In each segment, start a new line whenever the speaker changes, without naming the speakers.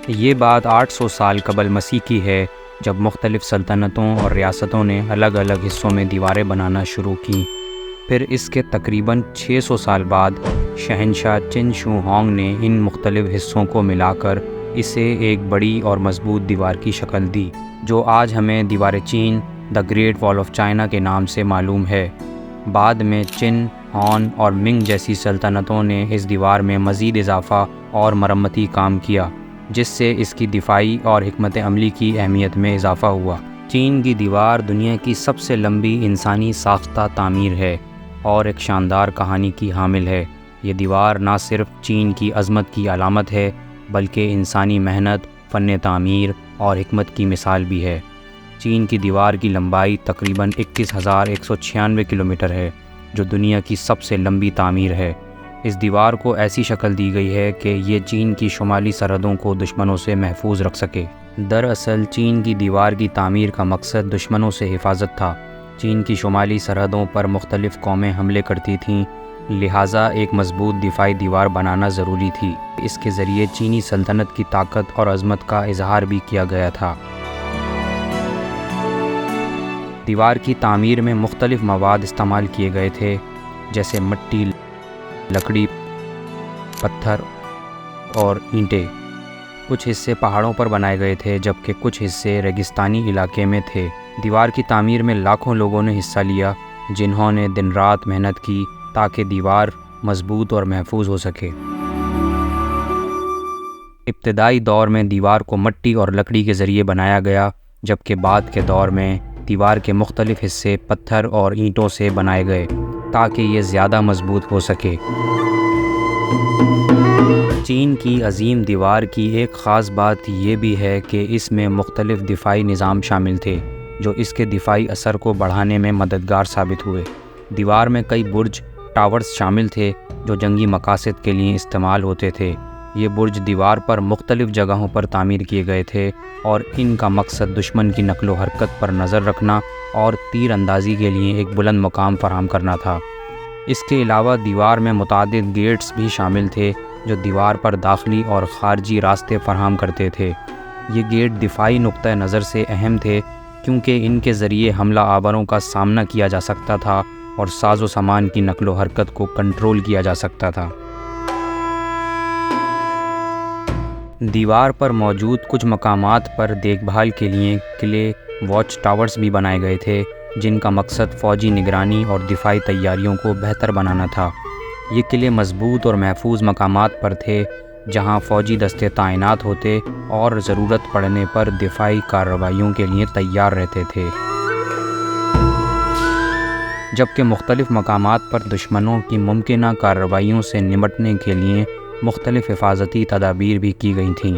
یہ بات 800 سال قبل مسیح کی ہے، جب مختلف سلطنتوں اور ریاستوں نے الگ الگ حصوں میں دیواریں بنانا شروع کیں۔ پھر اس کے تقریباً 600 سال بعد شہنشاہ چن شو ہانگ نے ان مختلف حصوں کو ملا کر اسے ایک بڑی اور مضبوط دیوار کی شکل دی، جو آج ہمیں دیوار چین، دی گریٹ وال آف چائنا کے نام سے معلوم ہے۔ بعد میں چن، ہان اور منگ جیسی سلطنتوں نے اس دیوار میں مزید اضافہ اور مرمتی کام کیا، جس سے اس کی دفاعی اور حکمت عملی کی اہمیت میں اضافہ ہوا۔ چین کی دیوار دنیا کی سب سے لمبی انسانی ساختہ تعمیر ہے اور ایک شاندار کہانی کی حامل ہے۔ یہ دیوار نہ صرف چین کی عظمت کی علامت ہے، بلکہ انسانی محنت، فن تعمیر اور حکمت کی مثال بھی ہے۔ چین کی دیوار کی لمبائی تقریباً 21,196 کلومیٹر ہے، جو دنیا کی سب سے لمبی تعمیر ہے۔ اس دیوار کو ایسی شکل دی گئی ہے کہ یہ چین کی شمالی سرحدوں کو دشمنوں سے محفوظ رکھ سکے۔ دراصل چین کی دیوار کی تعمیر کا مقصد دشمنوں سے حفاظت تھا۔ چین کی شمالی سرحدوں پر مختلف قومیں حملے کرتی تھیں، لہٰذا ایک مضبوط دفاعی دیوار بنانا ضروری تھی۔ اس کے ذریعے چینی سلطنت کی طاقت اور عظمت کا اظہار بھی کیا گیا تھا۔ دیوار کی تعمیر میں مختلف مواد استعمال کیے گئے تھے، جیسے مٹی، لکڑی، پتھر اور اینٹیں۔ کچھ حصے پہاڑوں پر بنائے گئے تھے، جبکہ کچھ حصے ریگستانی علاقے میں تھے۔ دیوار کی تعمیر میں لاکھوں لوگوں نے حصہ لیا، جنہوں نے دن رات محنت کی تاکہ دیوار مضبوط اور محفوظ ہو سکے۔ ابتدائی دور میں دیوار کو مٹی اور لکڑی کے ذریعے بنایا گیا، جبکہ بعد کے دور میں دیوار کے مختلف حصے پتھر اور اینٹوں سے بنائے گئے تاکہ یہ زیادہ مضبوط ہو سکے۔ چین کی عظیم دیوار کی ایک خاص بات یہ بھی ہے کہ اس میں مختلف دفاعی نظام شامل تھے، جو اس کے دفاعی اثر کو بڑھانے میں مددگار ثابت ہوئے۔ دیوار میں کئی برج، ٹاورز شامل تھے جو جنگی مقاصد کے لیے استعمال ہوتے تھے۔ یہ برج دیوار پر مختلف جگہوں پر تعمیر کیے گئے تھے اور ان کا مقصد دشمن کی نقل و حرکت پر نظر رکھنا اور تیر اندازی کے لیے ایک بلند مقام فراہم کرنا تھا۔ اس کے علاوہ دیوار میں متعدد گیٹس بھی شامل تھے جو دیوار پر داخلی اور خارجی راستے فراہم کرتے تھے۔ یہ گیٹ دفاعی نقطہ نظر سے اہم تھے کیونکہ ان کے ذریعے حملہ آوروں کا سامنا کیا جا سکتا تھا اور ساز و سامان کی نقل و حرکت کو کنٹرول کیا جا سکتا تھا۔ دیوار پر موجود کچھ مقامات پر دیکھ بھال کے لیے قلعے، واچ ٹاورز بھی بنائے گئے تھے، جن کا مقصد فوجی نگرانی اور دفاعی تیاریوں کو بہتر بنانا تھا۔ یہ قلعے مضبوط اور محفوظ مقامات پر تھے جہاں فوجی دستے تعینات ہوتے اور ضرورت پڑنے پر دفاعی کارروائیوں کے لیے تیار رہتے تھے، جبکہ مختلف مقامات پر دشمنوں کی ممکنہ کارروائیوں سے نمٹنے کے لیے مختلف حفاظتی تدابیر بھی کی گئی تھیں،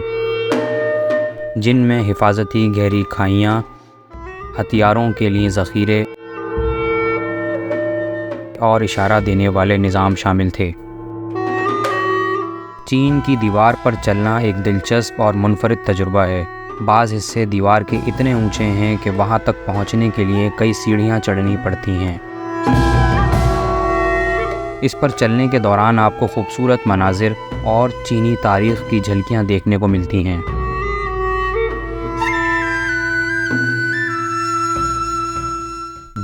جن میں حفاظتی گہری کھائیاں، ہتھیاروں کے لیے ذخیرے اور اشارہ دینے والے نظام شامل تھے۔ چین کی دیوار پر چلنا ایک دلچسپ اور منفرد تجربہ ہے۔ بعض حصے دیوار کے اتنے اونچے ہیں کہ وہاں تک پہنچنے کے لیے کئی سیڑھیاں چڑھنی پڑتی ہیں۔ اس پر چلنے کے دوران آپ کو خوبصورت مناظر اور چینی تاریخ کی جھلکیاں دیکھنے کو ملتی ہیں۔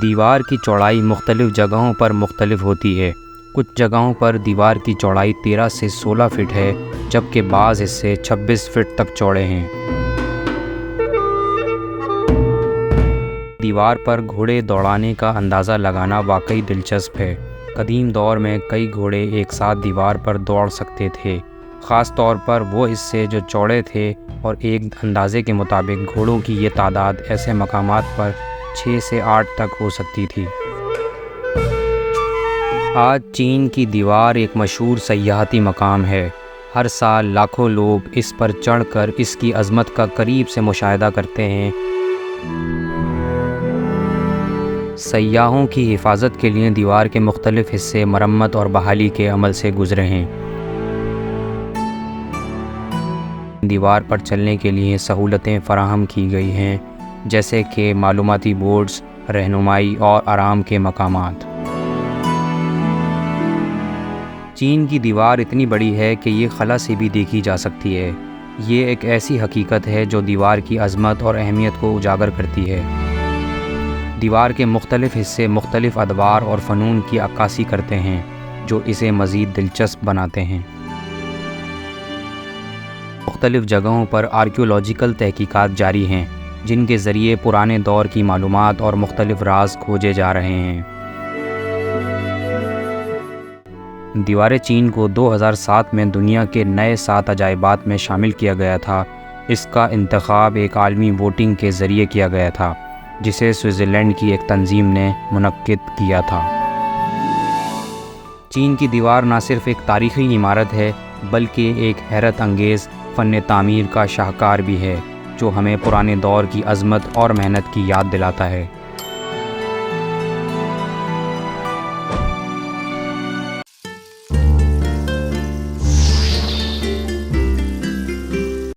دیوار کی چوڑائی مختلف جگہوں پر مختلف ہوتی ہے۔ کچھ جگہوں پر دیوار کی چوڑائی 13 سے 16 فٹ ہے، جبکہ بعض حصے 26 فٹ تک چوڑے ہیں۔ دیوار پر گھوڑے دوڑانے کا اندازہ لگانا واقعی دلچسپ ہے۔ قدیم دور میں کئی گھوڑے ایک ساتھ دیوار پر دوڑ سکتے تھے، خاص طور پر وہ حصے جو چوڑے تھے، اور ایک اندازے کے مطابق گھوڑوں کی یہ تعداد ایسے مقامات پر 6 سے 8 تک ہو سکتی تھی۔ آج چین کی دیوار ایک مشہور سیاحتی مقام ہے۔ ہر سال لاکھوں لوگ اس پر چڑھ کر اس کی عظمت کا قریب سے مشاہدہ کرتے ہیں۔ سیاحوں کی حفاظت کے لیے دیوار کے مختلف حصے مرمت اور بحالی کے عمل سے گزرے ہیں۔ دیوار پر چلنے کے لیے سہولتیں فراہم کی گئی ہیں، جیسے کہ معلوماتی بورڈز، رہنمائی اور آرام کے مقامات۔ چین کی دیوار اتنی بڑی ہے کہ یہ خلا سے بھی دیکھی جا سکتی ہے۔ یہ ایک ایسی حقیقت ہے جو دیوار کی عظمت اور اہمیت کو اجاگر کرتی ہے۔ دیوار کے مختلف حصے مختلف ادوار اور فنون کی عکاسی کرتے ہیں جو اسے مزید دلچسپ بناتے ہیں۔ مختلف جگہوں پر آرکیولوجیکل تحقیقات جاری ہیں جن کے ذریعے پرانے دور کی معلومات اور مختلف راز کھوجے جا رہے ہیں۔ دیوار چین کو 2007 میں دنیا کے نئے 7 عجائبات میں شامل کیا گیا تھا۔ اس کا انتخاب ایک عالمی ووٹنگ کے ذریعے کیا گیا تھا جسے سوئٹزرلینڈ کی ایک تنظیم نے منعقد کیا تھا۔ چین کی دیوار نہ صرف ایک تاریخی عمارت ہے بلکہ ایک حیرت انگیز فن تعمیر کا شاہکار بھی ہے جو ہمیں پرانے دور کی عظمت اور محنت کی یاد دلاتا ہے۔